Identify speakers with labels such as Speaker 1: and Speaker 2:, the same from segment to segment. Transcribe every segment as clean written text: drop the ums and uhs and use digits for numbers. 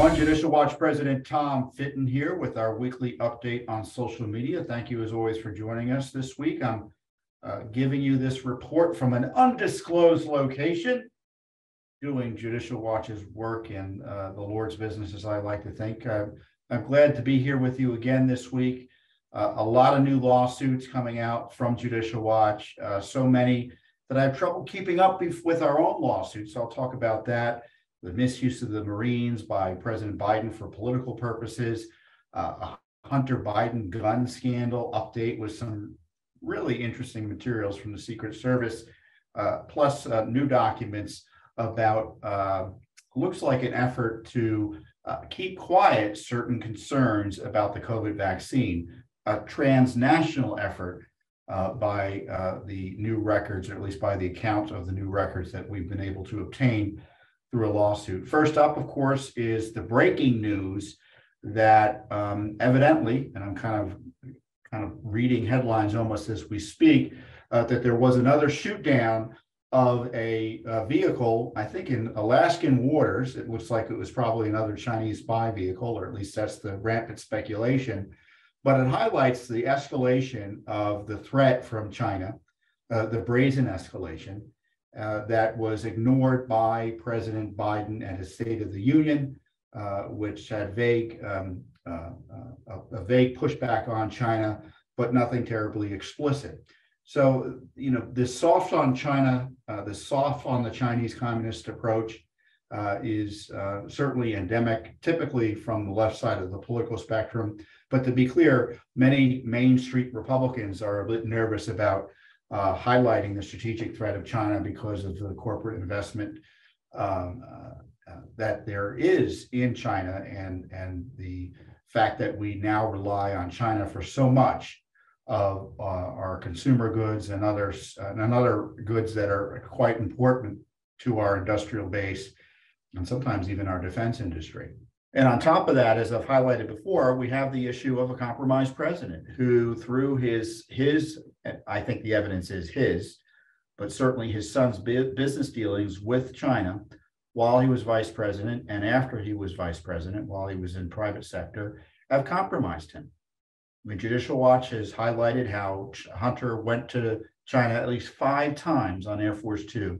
Speaker 1: everyone. Judicial Watch President Tom Fitton here with our weekly update on social media. Thank you as always for joining us this week. I'm giving you this report from an undisclosed location, doing Judicial Watch's work in the Lord's business, as I like to think. I'm glad to be here with you again this week. A lot of new lawsuits coming out from Judicial Watch, so many that I have trouble keeping up with our own lawsuits. So I'll talk about that. The misuse of the Marines by President Biden for political purposes, a Hunter Biden gun scandal update with some really interesting materials from the Secret Service, plus new documents about, looks like an effort to keep quiet certain concerns about the COVID vaccine, a transnational effort by the new records, or at least by the account of the new records that we've been able to obtain through a lawsuit. First up, of course, is the breaking news that evidently, and I'm kind of reading headlines almost as we speak, that there was another shoot down of a vehicle, I think in Alaskan waters. It looks like it was probably another Chinese spy vehicle, or at least that's the rampant speculation. But it highlights the escalation of the threat from China, the brazen escalation, that was ignored by President Biden at his State of the Union, which had a vague pushback on China, but nothing terribly explicit. So, this soft on China, the soft on the Chinese communist approach is certainly endemic, typically from the left side of the political spectrum. But to be clear, many Main Street Republicans are a bit nervous about highlighting the strategic threat of China because of the corporate investment that there is in China, and the fact that we now rely on China for so much of our consumer goods and other goods that are quite important to our industrial base and sometimes even our defense industry. And on top of that, as I've highlighted before, we have the issue of a compromised president who, through his, I think the evidence is his, but certainly his son's business dealings with China while he was vice president and after he was vice president, while he was in private sector, have compromised him. The Judicial Watch has highlighted how Hunter went to China at least 5 times on Air Force Two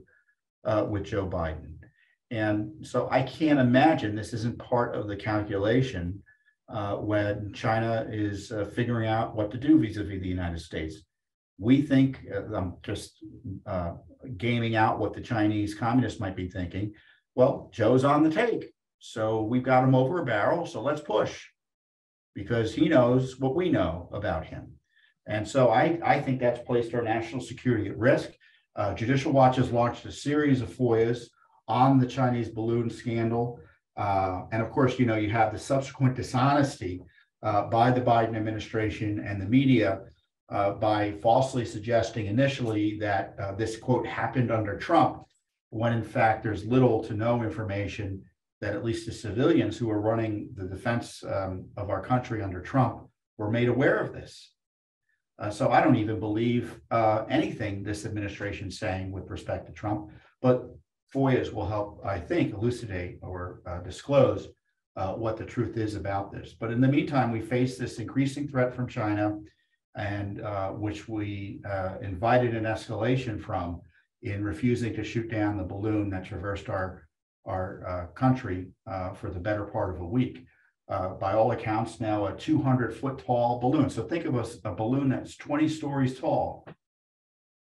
Speaker 1: with Joe Biden. And so I can't imagine this isn't part of the calculation when China is figuring out what to do vis-a-vis the United States. We think, I'm just gaming out what the Chinese communists might be thinking, well, Joe's on the take, so we've got him over a barrel, so let's push, because he knows what we know about him. And so I think that's placed our national security at risk. Judicial Watch has launched a series of FOIAs on the Chinese balloon scandal. And of course, you have the subsequent dishonesty by the Biden administration and the media by falsely suggesting initially that this, quote, happened under Trump, when in fact there's little to no information that at least the civilians who are running the defense of our country under Trump were made aware of this. So I don't even believe anything this administration is saying with respect to Trump, but FOIAs will help, I think, elucidate or disclose what the truth is about this. But in the meantime, we face this increasing threat from China, and which we invited an escalation from in refusing to shoot down the balloon that traversed our country for the better part of a week. By all accounts, now a 200-foot tall balloon. So think of a balloon that's 20 stories tall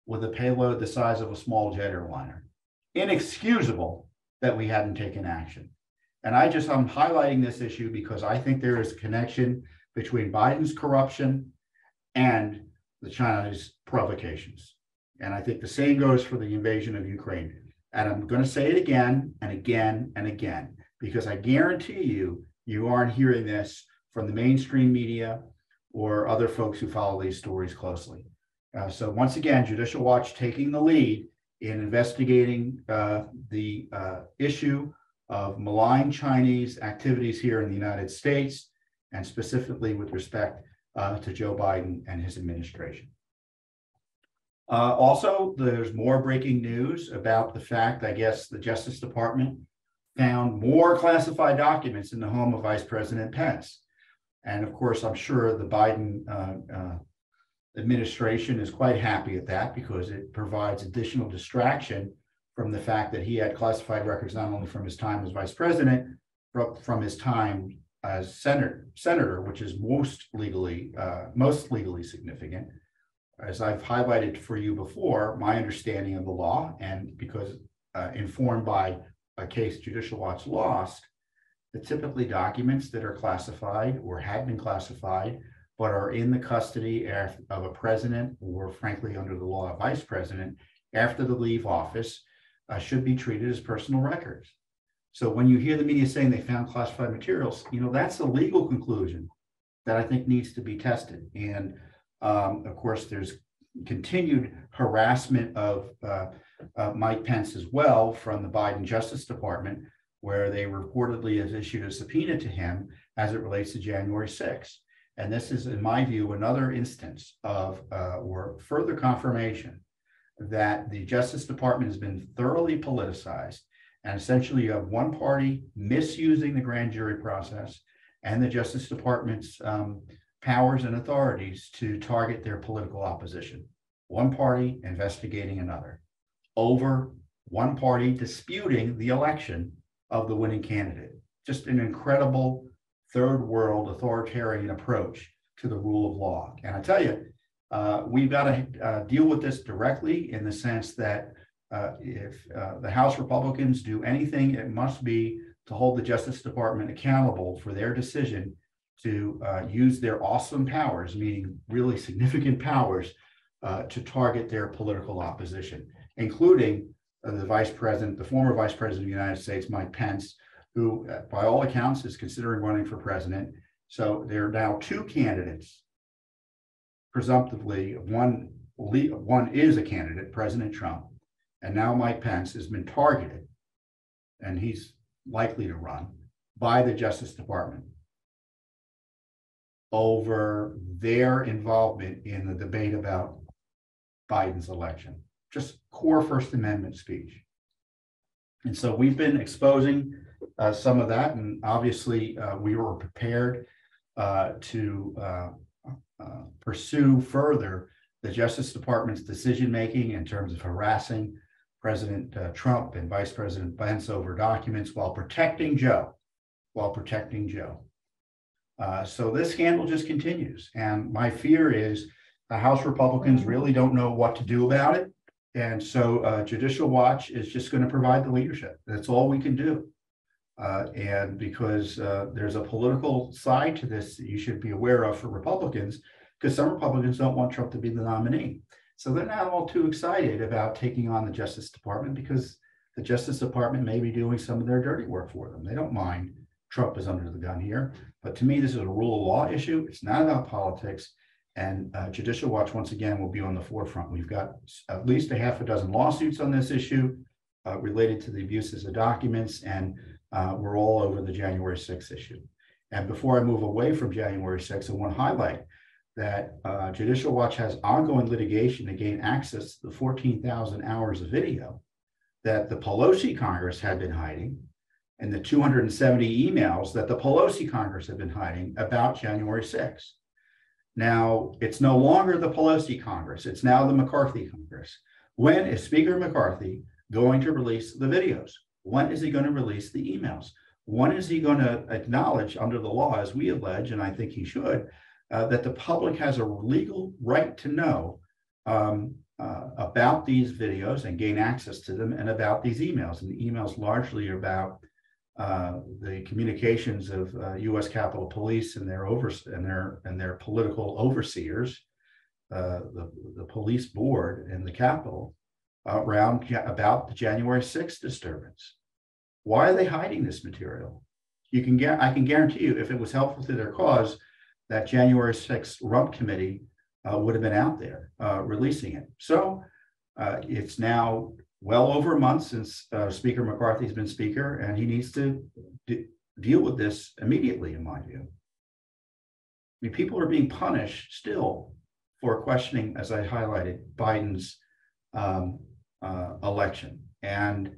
Speaker 1: with a payload the size of a small jet airliner. Inexcusable that we hadn't taken action. And I'm highlighting this issue because I think there is a connection between Biden's corruption and the China's provocations. And I think the same goes for the invasion of Ukraine. And I'm going to say it again and again and again, because I guarantee you aren't hearing this from the mainstream media or other folks who follow these stories closely. So once again, Judicial Watch taking the lead in investigating the issue of malign Chinese activities here in the United States, and specifically with respect to Joe Biden and his administration. Also, there's more breaking news about the fact, I guess, the Justice Department found more classified documents in the home of Vice President Pence. And of course, I'm sure the Biden administration is quite happy at that because it provides additional distraction from the fact that he had classified records not only from his time as vice president, but from his time as senator, which is most legally significant. As I've highlighted for you before, my understanding of the law, and because informed by a case Judicial Watch lost, that typically documents that are classified or had been classified but are in the custody of a president, or frankly under the law, a vice president, after they leave office, should be treated as personal records. So when you hear the media saying they found classified materials, that's a legal conclusion that I think needs to be tested. And of course, there's continued harassment of Mike Pence as well from the Biden Justice Department, where they reportedly has issued a subpoena to him as it relates to January 6th. And this is, in my view, another instance of or further confirmation that the Justice Department has been thoroughly politicized. And essentially, you have one party misusing the grand jury process and the Justice Department's powers and authorities to target their political opposition. One party investigating another over one party disputing the election of the winning candidate. Just an incredible third world authoritarian approach to the rule of law. And I tell you, we've got to deal with this directly in the sense that if the House Republicans do anything, it must be to hold the Justice Department accountable for their decision to use their awesome powers, meaning really significant powers, to target their political opposition, including the former Vice President of the United States, Mike Pence, who, by all accounts, is considering running for president. So there are now two candidates. Presumptively, one is a candidate, President Trump, and now Mike Pence has been targeted, and he's likely to run, by the Justice Department over their involvement in the debate about Biden's election. Just core First Amendment speech. And so we've been exposing some of that, and obviously we were prepared to pursue further the Justice Department's decision-making in terms of harassing President Trump and Vice President Pence over documents while protecting Joe. So this scandal just continues. And my fear is the House Republicans really don't know what to do about it. And so Judicial Watch is just going to provide the leadership. That's all we can do. And because there's a political side to this that you should be aware of for Republicans, because some Republicans don't want Trump to be the nominee. So they're not all too excited about taking on the Justice Department because the Justice Department may be doing some of their dirty work for them. They don't mind Trump is under the gun here. But to me, this is a rule of law issue. It's not about politics. And Judicial Watch, once again, will be on the forefront. We've got at least a half a dozen lawsuits on this issue related to the abuses of documents, and we're all over the January 6th issue. And before I move away from January 6th, I want to highlight that Judicial Watch has ongoing litigation to gain access to the 14,000 hours of video that the Pelosi Congress had been hiding, and the 270 emails that the Pelosi Congress had been hiding about January 6th. Now, it's no longer the Pelosi Congress. It's now the McCarthy Congress. When is Speaker McCarthy going to release the videos? When is he going to release the emails? When is he going to acknowledge under the law, as we allege, and I think he should, that the public has a legal right to know about these videos and gain access to them, and about these emails? And the emails largely are about the communications of U.S. Capitol Police and their political overseers, the police board and the Capitol, about the January 6th disturbance. Why are they hiding this material? I can guarantee you, if it was helpful to their cause, that January 6th rump committee would have been out there releasing it. So it's now well over a month since Speaker McCarthy has been Speaker, and he needs to deal with this immediately, in my view. I mean, people are being punished still for questioning, as I highlighted, Biden's election. And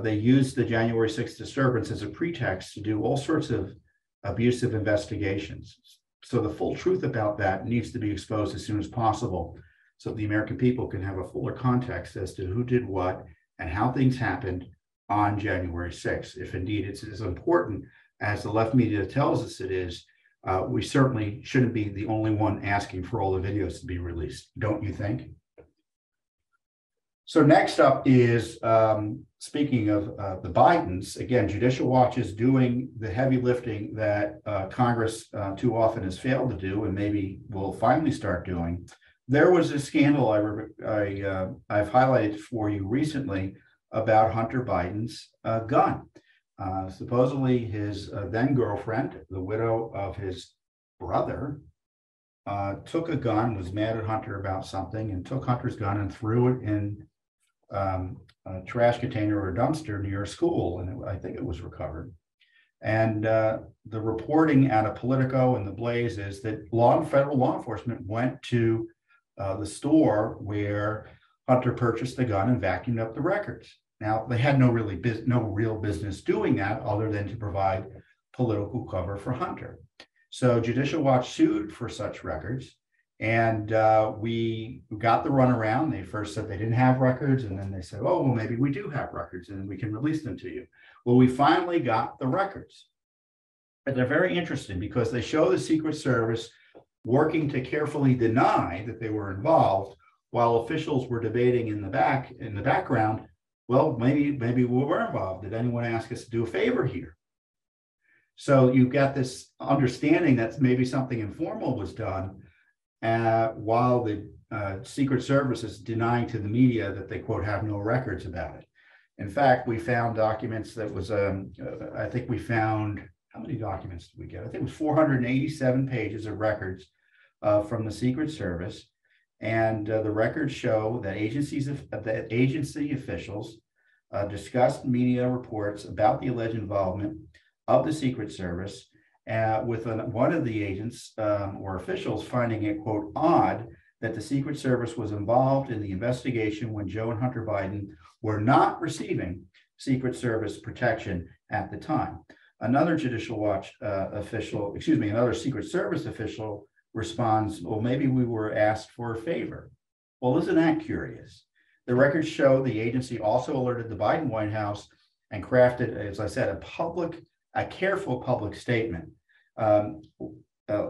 Speaker 1: They used the January 6th disturbance as a pretext to do all sorts of abusive investigations. So the full truth about that needs to be exposed as soon as possible so the American people can have a fuller context as to who did what and how things happened on January 6th. If indeed it's as important as the left media tells us it is, we certainly shouldn't be the only one asking for all the videos to be released, don't you think? So next up is, speaking of the Bidens, again, Judicial Watch is doing the heavy lifting that Congress too often has failed to do and maybe will finally start doing. There was a scandal I've highlighted for you recently about Hunter Biden's gun. Supposedly his then girlfriend, the widow of his brother, took a gun, was mad at Hunter about something, and took Hunter's gun and threw it in a trash container or a dumpster near a school, and I think it was recovered. And the reporting out of Politico and the Blaze is that federal law enforcement went to the store where Hunter purchased the gun and vacuumed up the records. Now, they had no real business doing that other than to provide political cover for Hunter. So Judicial Watch sued for such records, and we got the runaround. They first said they didn't have records, and then they said, oh, well, maybe we do have records and we can release them to you. Well, we finally got the records. But they're very interesting because they show the Secret Service working to carefully deny that they were involved while officials were debating in the background, well, maybe we were involved. Did anyone ask us to do a favor here? So you've got this understanding that maybe something informal was done while the Secret Service is denying to the media that they, quote, have no records about it. In fact, we found documents that was, I think we found, how many documents did we get? I think it was 487 pages of records from the Secret Service. And the records show that agency officials discussed media reports about the alleged involvement of the Secret Service with one of the agents or officials finding it, quote, odd that the Secret Service was involved in the investigation when Joe and Hunter Biden were not receiving Secret Service protection at the time. Another Judicial Watch another Secret Service official responds, well, maybe we were asked for a favor. Well, isn't that curious? The records show the agency also alerted the Biden White House and crafted, as I said, a careful public statement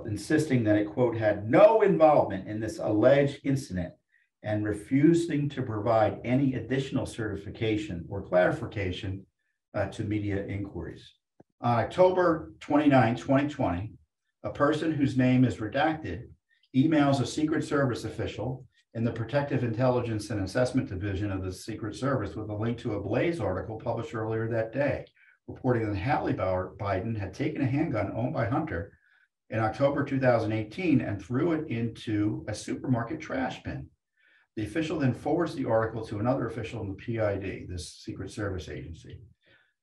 Speaker 1: insisting that it, quote, had no involvement in this alleged incident and refusing to provide any additional certification or clarification to media inquiries. On October 29, 2020, a person whose name is redacted emails a Secret Service official in the Protective Intelligence and Assessment Division of the Secret Service with a link to a Blaze article published earlier that day, reporting that Hallie Biden had taken a handgun owned by Hunter in October 2018 and threw it into a supermarket trash bin. The official then forwards the article to another official in the PID, this Secret Service agency.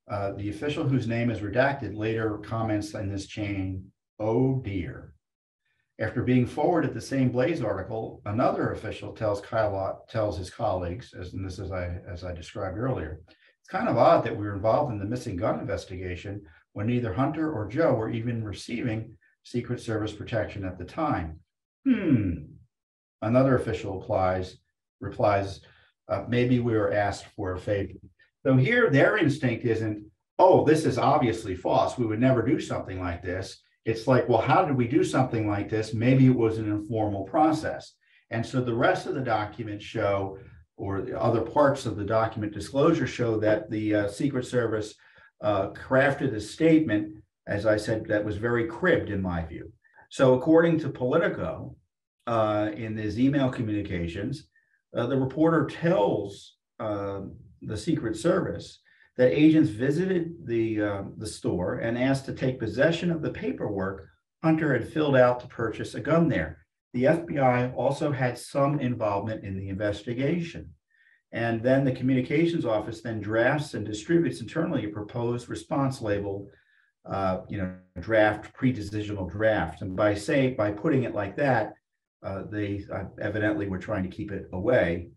Speaker 1: The official whose name is redacted later comments in this chain, oh dear. After being forwarded the same Blaze article, another official tells his colleagues, as I described earlier, it's kind of odd that we were involved in the missing gun investigation when neither Hunter or Joe were even receiving Secret Service protection at the time. Another official replies, maybe we were asked for a favor. So here their instinct isn't, oh, this is obviously false. We would never do something like this. It's like, well, how did we do something like this? Maybe it was an informal process. And so the rest of the documents show, or the other parts of the document disclosure show that the Secret Service crafted a statement, as I said, that was very cribbed in my view. So according to Politico, in his email communications, the reporter tells the Secret Service that agents visited the store and asked to take possession of the paperwork Hunter had filled out to purchase a gun there. The FBI also had some involvement in the investigation. And then the communications office then drafts and distributes internally a proposed response labeled, draft, pre-decisional draft. And by putting it like that, they evidently were trying to keep it away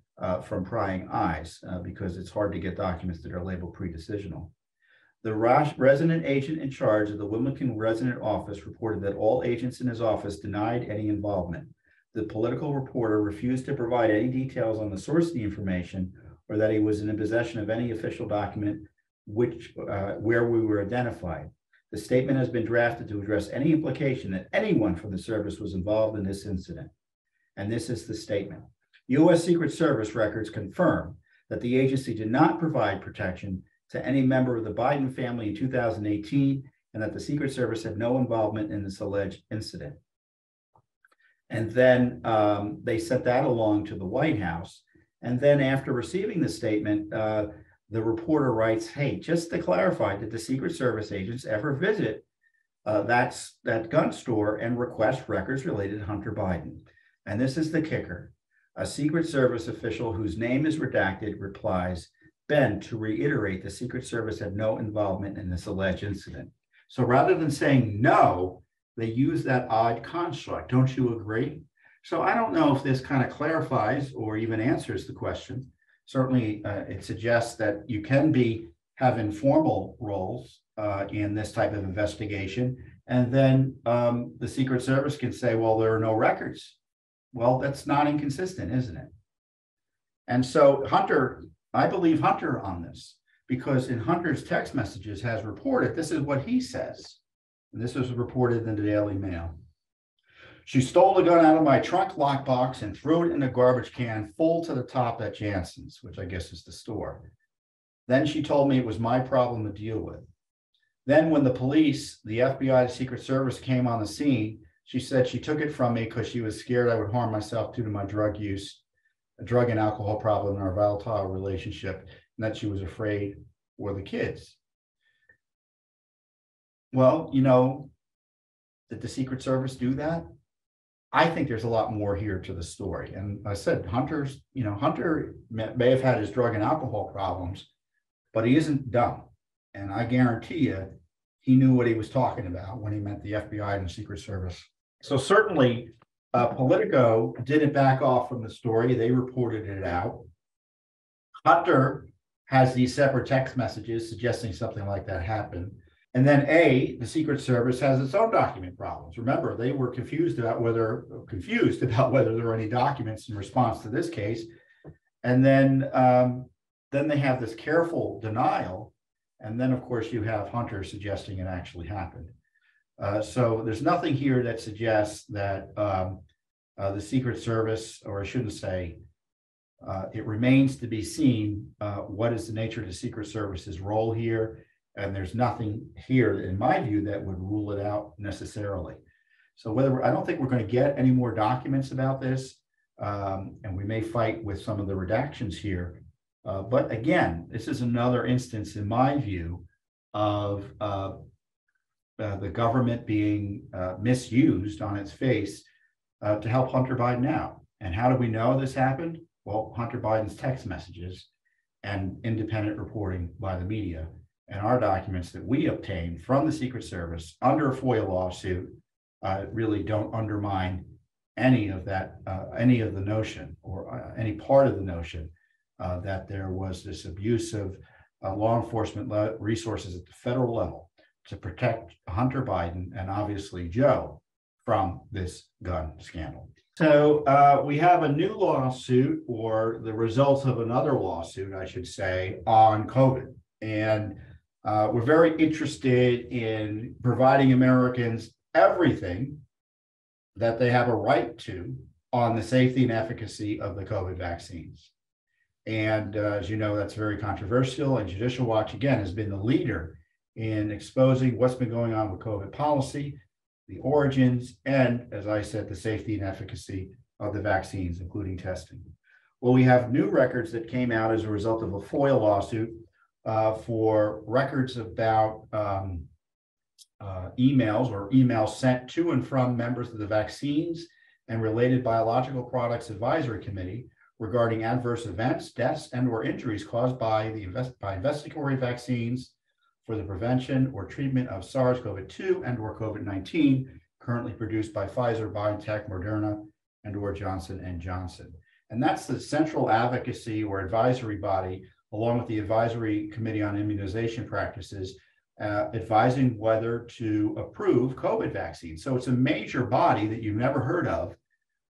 Speaker 1: from prying eyes because it's hard to get documents that are labeled pre-decisional. The resident agent in charge of the Wilmington resident office reported that all agents in his office denied any involvement. The political reporter refused to provide any details on the source of the information or that he was in possession of any official document where we were identified. The statement has been drafted to address any implication that anyone from the service was involved in this incident. And this is the statement. U.S. Secret Service records confirm that the agency did not provide protection to any member of the Biden family in 2018, and that the Secret Service had no involvement in this alleged incident. And then they sent that along to the White House. And then after receiving the statement, the reporter writes, hey, just to clarify, did the Secret Service agents ever visit that gun store and request records related to Hunter Biden? And this is the kicker. A Secret Service official whose name is redacted replies, Ben, to reiterate, the Secret Service had no involvement in this alleged incident. So rather than saying no, they use that odd construct. Don't you agree? So I don't know if this kind of clarifies or even answers the question. Certainly, it suggests that you can have informal roles in this type of investigation. And then the Secret Service can say, well, there are no records. Well, that's not inconsistent, isn't it? And so Hunter, I believe Hunter on this, because in Hunter's text messages has reported, this is what he says. And this was reported in the Daily Mail. She stole the gun out of my trunk lockbox and threw it in a garbage can full to the top at Jansen's, which I guess is the store. Then she told me it was my problem to deal with. Then when the police, the FBI, the Secret Service came on the scene, she said she took it from me because she was scared I would harm myself due to my drug use, a drug and alcohol problem in our volatile relationship, and that she was afraid for the kids. Well, you know, did the Secret Service do that? I think there's a lot more here to the story. And I said, Hunter may have had his drug and alcohol problems, but he isn't dumb. And I guarantee you, he knew what he was talking about when he meant the FBI and the Secret Service. So certainly, Politico didn't back off from the story. They reported it out. Hunter has these separate text messages suggesting something like that happened. And then the Secret Service has its own document problems. Remember, they were confused about whether there were any documents in response to this case. And then they have this careful denial. And then, of course, you have Hunter suggesting it actually happened. So there's nothing here that suggests that the Secret Service, or I shouldn't say, it remains to be seen what is the nature of the Secret Service's role here. And there's nothing here, in my view, that would rule it out necessarily. So I don't think we're going to get any more documents about this, and we may fight with some of the redactions here. But again, this is another instance, in my view, of the government being misused on its face to help Hunter Biden out. And how do we know this happened? Well, Hunter Biden's text messages and independent reporting by the media, and our documents that we obtained from the Secret Service under a FOIA lawsuit really don't undermine any of that, any of the notion or any part of the notion that there was this abuse of law enforcement resources at the federal level to protect Hunter Biden and obviously Joe from this gun scandal. So we have a new lawsuit, or the results of another lawsuit, I should say, on COVID. And we're very interested in providing Americans everything that they have a right to on the safety and efficacy of the COVID vaccines. And as you know, that's very controversial. And Judicial Watch, again, has been the leader in exposing what's been going on with COVID policy, the origins, and, as I said, the safety and efficacy of the vaccines, including testing. Well, we have new records that came out as a result of a FOIA lawsuit for records about emails sent to and from members of the Vaccines and Related Biological Products Advisory Committee regarding adverse events, deaths, and/or injuries caused by investigatory vaccines for the prevention or treatment of SARS-CoV-2 and/or COVID-19 currently produced by Pfizer, BioNTech, Moderna, and/or Johnson & Johnson. And that's the central advocacy or advisory body, along with the Advisory Committee on Immunization Practices, advising whether to approve COVID vaccines. So it's a major body that you've never heard of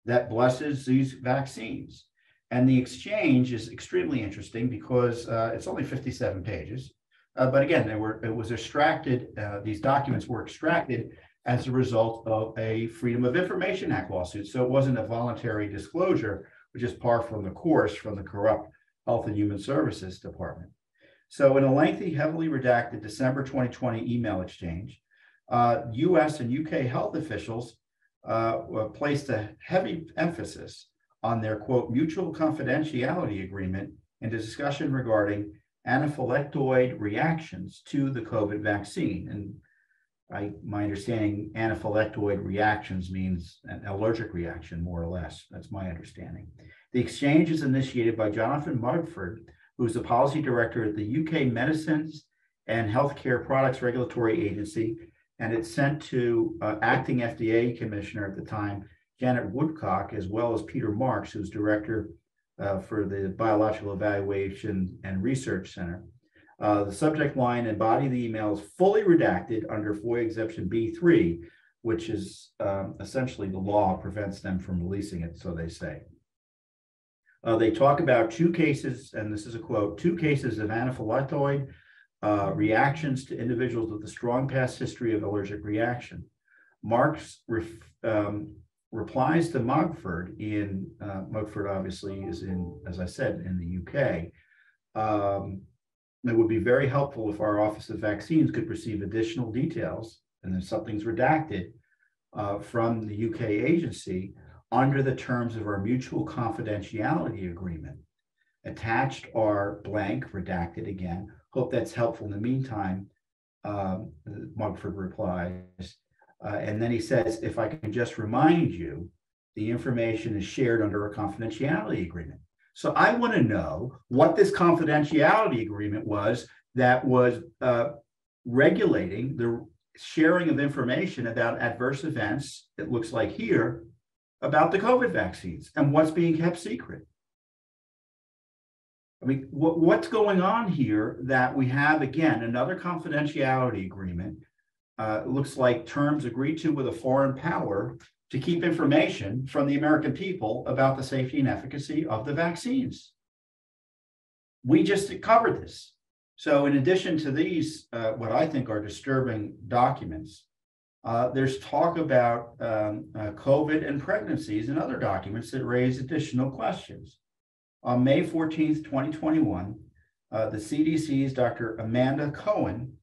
Speaker 1: that blesses these vaccines. And the exchange is extremely interesting because it's only 57 pages. But again, it was extracted, these documents were extracted as a result of a Freedom of Information Act lawsuit. So it wasn't a voluntary disclosure, which is par from the course from the corrupt Health and Human Services Department. So in a lengthy, heavily redacted December 2020 email exchange, US and UK health officials placed a heavy emphasis on their, quote, mutual confidentiality agreement in a discussion regarding anaphylactoid reactions to the COVID vaccine. And my understanding, anaphylactoid reactions means an allergic reaction, more or less. That's my understanding. The exchange is initiated by Jonathan Mugford, who's the policy director at the UK Medicines and Healthcare Products Regulatory Agency, and it's sent to acting FDA commissioner at the time, Janet Woodcock, as well as Peter Marks, who's director for the Biological Evaluation and Research Center. The subject line and body of the email is fully redacted under FOIA Exemption B3, which is essentially the law prevents them from releasing it, so they say. They talk about two cases, and this is a quote, 2 cases of anaphylactoid reactions to individuals with a strong past history of allergic reaction. Marks replies to Mugford Mugford obviously is in, as I said, in the UK. It would be very helpful if our Office of Vaccines could receive additional details, and then something's redacted from the UK agency under the terms of our mutual confidentiality agreement. Attached are blank, redacted again. Hope that's helpful in the meantime, Mugford replies. And then he says, if I can just remind you, the information is shared under a confidentiality agreement. So I want to know what this confidentiality agreement was that was regulating the sharing of information about adverse events, it looks like here, about the COVID vaccines and what's being kept secret. I mean, what's going on here that we have, again, another confidentiality agreement. It looks like terms agreed to with a foreign power to keep information from the American people about the safety and efficacy of the vaccines. We just covered this. So in addition to these, what I think are disturbing documents, there's talk about COVID and pregnancies and other documents that raise additional questions. On May 14th, 2021, the CDC's Dr. Amanda Cohen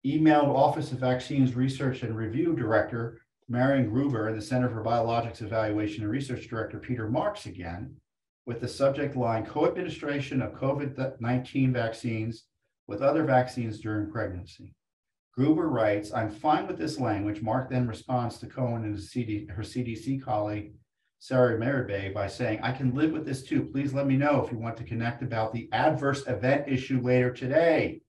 Speaker 1: emailed Office of Vaccines Research and Review Director Marion Gruber and the Center for Biologics Evaluation and Research Director Peter Marks again with the subject line, co-administration of COVID-19 vaccines with other vaccines during pregnancy. Gruber writes, I'm fine with this language. Mark then responds to Cohen and her CDC colleague, Sarah Meribay, by saying, I can live with this too. Please let me know if you want to connect about the adverse event issue later today.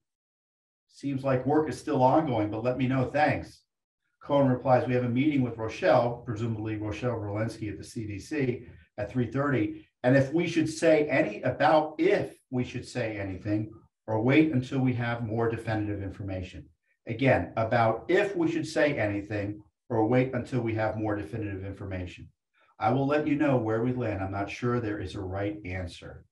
Speaker 1: Seems like work is still ongoing, but let me know. Thanks. Cohen replies, we have a meeting with Rochelle, presumably Rochelle Walensky at the CDC at 3:30. And if we should say anything or wait until we have more definitive information. Again, about if we should say anything or wait until we have more definitive information. I will let you know where we land. I'm not sure there is a right answer.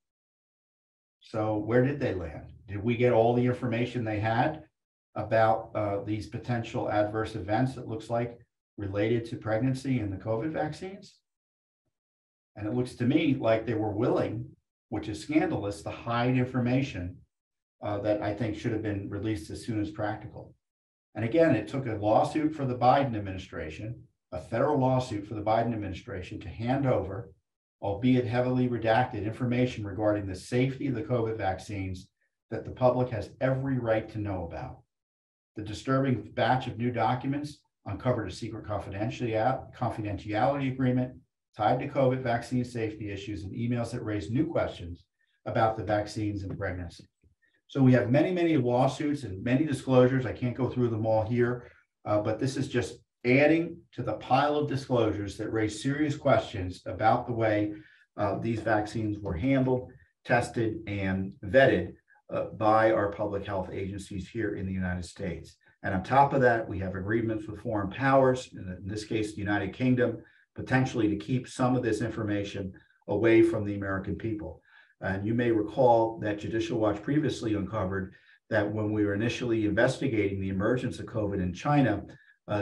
Speaker 1: So where did they land? Did we get all the information they had about these potential adverse events, it looks like, related to pregnancy and the COVID vaccines? And it looks to me like they were willing, which is scandalous, to hide information that I think should have been released as soon as practical. And again, it took a lawsuit for the Biden administration, a federal lawsuit for the Biden administration to hand over, albeit heavily redacted, information regarding the safety of the COVID vaccines that the public has every right to know about. The disturbing batch of new documents uncovered a secret confidentiality agreement tied to COVID vaccine safety issues and emails that raised new questions about the vaccines and pregnancy. So we have many, many lawsuits and many disclosures. I can't go through them all here, but this is just adding to the pile of disclosures that raise serious questions about the way these vaccines were handled, tested, and vetted by our public health agencies here in the United States. And on top of that, we have agreements with foreign powers, in this case, the United Kingdom, potentially to keep some of this information away from the American people. And you may recall that Judicial Watch previously uncovered that when we were initially investigating the emergence of COVID in China,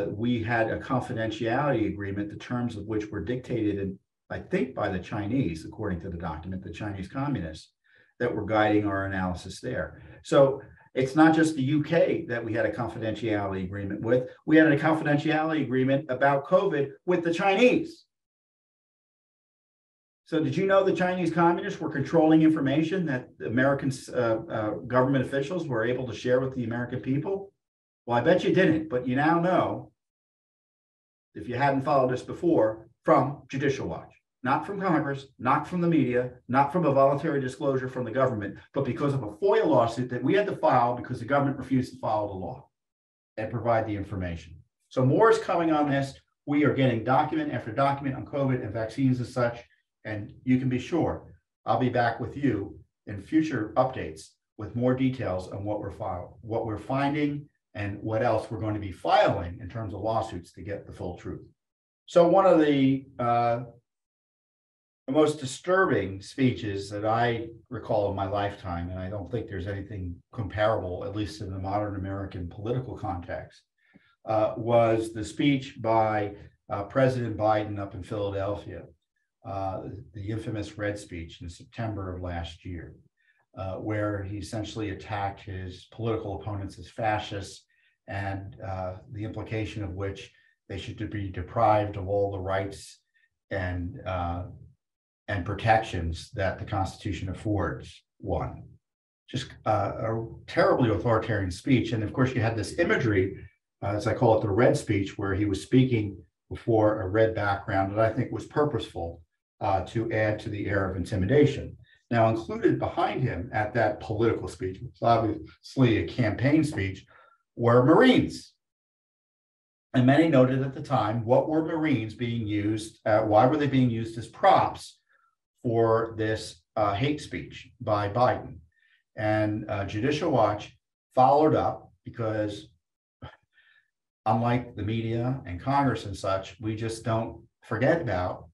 Speaker 1: we had a confidentiality agreement, the terms of which were dictated, I think, by the Chinese, according to the document, the Chinese communists, that were guiding our analysis there. So it's not just the UK that we had a confidentiality agreement with. We had a confidentiality agreement about COVID with the Chinese. So did you know the Chinese communists were controlling information that American government officials were able to share with the American people? Well, I bet you didn't, but you now know, if you hadn't followed this before, from Judicial Watch. Not from Congress, not from the media, not from a voluntary disclosure from the government, but because of a FOIA lawsuit that we had to file because the government refused to follow the law and provide the information. So more is coming on this. We are getting document after document on COVID and vaccines and such. And you can be sure I'll be back with you in future updates with more details on what we're finding and what else we're going to be filing in terms of lawsuits to get the full truth. So one of the most disturbing speeches that I recall in my lifetime, and I don't think there's anything comparable, at least in the modern American political context, was the speech by President Biden up in Philadelphia, the infamous Red speech in September of last year, where he essentially attacked his political opponents as fascists, and the implication of which they should be deprived of all the rights and protections that the Constitution affords one. Just a terribly authoritarian speech. And of course, you had this imagery, as I call it, the Red speech, where he was speaking before a red background that I think was purposeful to add to the air of intimidation. Now, included behind him at that political speech, which is obviously a campaign speech, were Marines. And many noted at the time, what were Marines being used, why were they being used as props for this hate speech by Biden? And Judicial Watch followed up because, unlike the media and Congress and such, we just don't forget about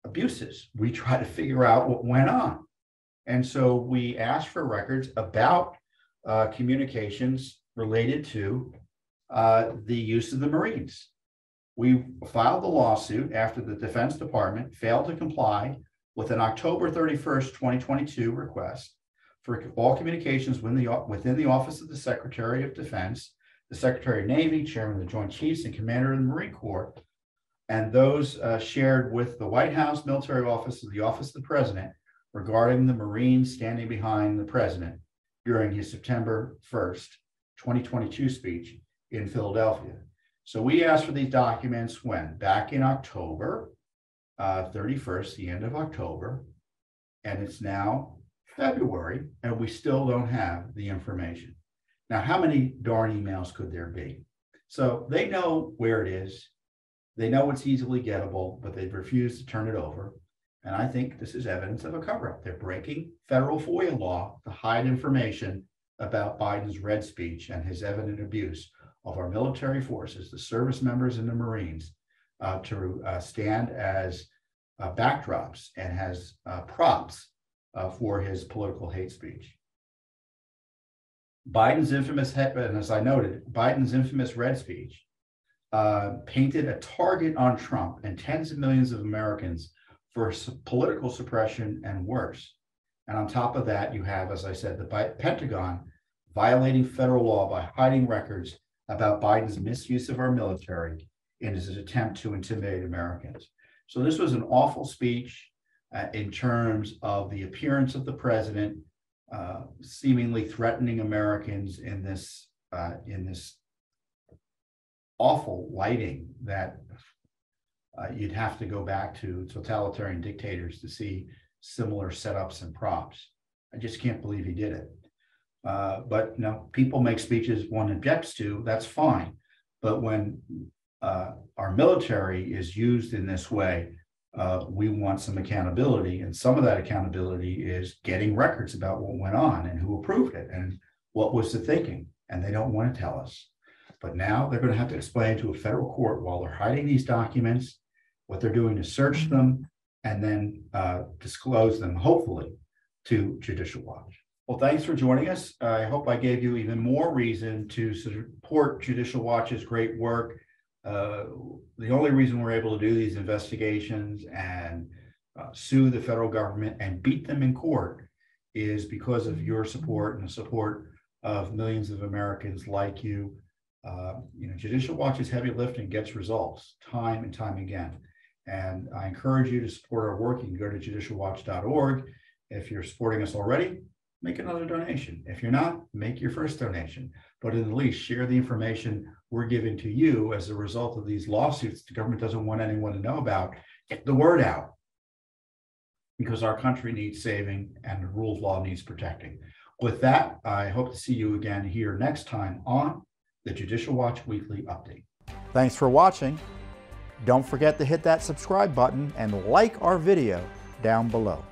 Speaker 1: abuses. We try to figure out what went on. And so we asked for records about communications related to the use of the Marines. We filed the lawsuit after the Defense Department failed to comply with an October 31st, 2022 request for all communications within the Office of the Secretary of Defense, the Secretary of Navy, Chairman of the Joint Chiefs, and Commander of the Marine Corps, and those shared with the White House Military Office of the Office of the President regarding the Marines standing behind the President during his September 1st, 2022 speech in Philadelphia. So we asked for these documents when? Back in October 31st, the end of October, and it's now February, and we still don't have the information. Now, how many darn emails could there be? So they know where it is. They know it's easily gettable, but they've refused to turn it over. And I think this is evidence of a cover-up. They're breaking federal FOIA law to hide information about Biden's Red speech and his evident abuse of our military forces, the service members and the Marines, to stand as backdrops and as props for his political hate speech. Biden's infamous, and as I noted, Biden's infamous Red speech painted a target on Trump and tens of millions of Americans for political suppression and worse. And on top of that, you have, as I said, the Pentagon violating federal law by hiding records about Biden's misuse of our military in his attempt to intimidate Americans. So this was an awful speech in terms of the appearance of the president seemingly threatening Americans in this awful lighting that you'd have to go back to totalitarian dictators to see similar setups and props. I just can't believe he did it. But you know, people make speeches one objects to, that's fine. But when our military is used in this way we want some accountability. And some of that accountability is getting records about what went on and who approved it and what was the thinking. And they don't want to tell us. But now they're going to have to explain to a federal court while they're hiding these documents, what they're doing to search them, and then disclose them, hopefully, to Judicial Watch. Well, thanks for joining us. I hope I gave you even more reason to support Judicial Watch's great work. The only reason we're able to do these investigations and sue the federal government and beat them in court is because of your support and the support of millions of Americans like you. Judicial Watch's heavy lifting gets results time and time again. And I encourage you to support our work. You can go to judicialwatch.org. If you're supporting us already, make another donation. If you're not, make your first donation. But at least share the information we're giving to you as a result of these lawsuits the government doesn't want anyone to know about. Get the word out, because our country needs saving and the rule of law needs protecting. With that, I hope to see you again here next time on the Judicial Watch Weekly Update.
Speaker 2: Thanks for watching. Don't forget to hit that subscribe button and like our video down below.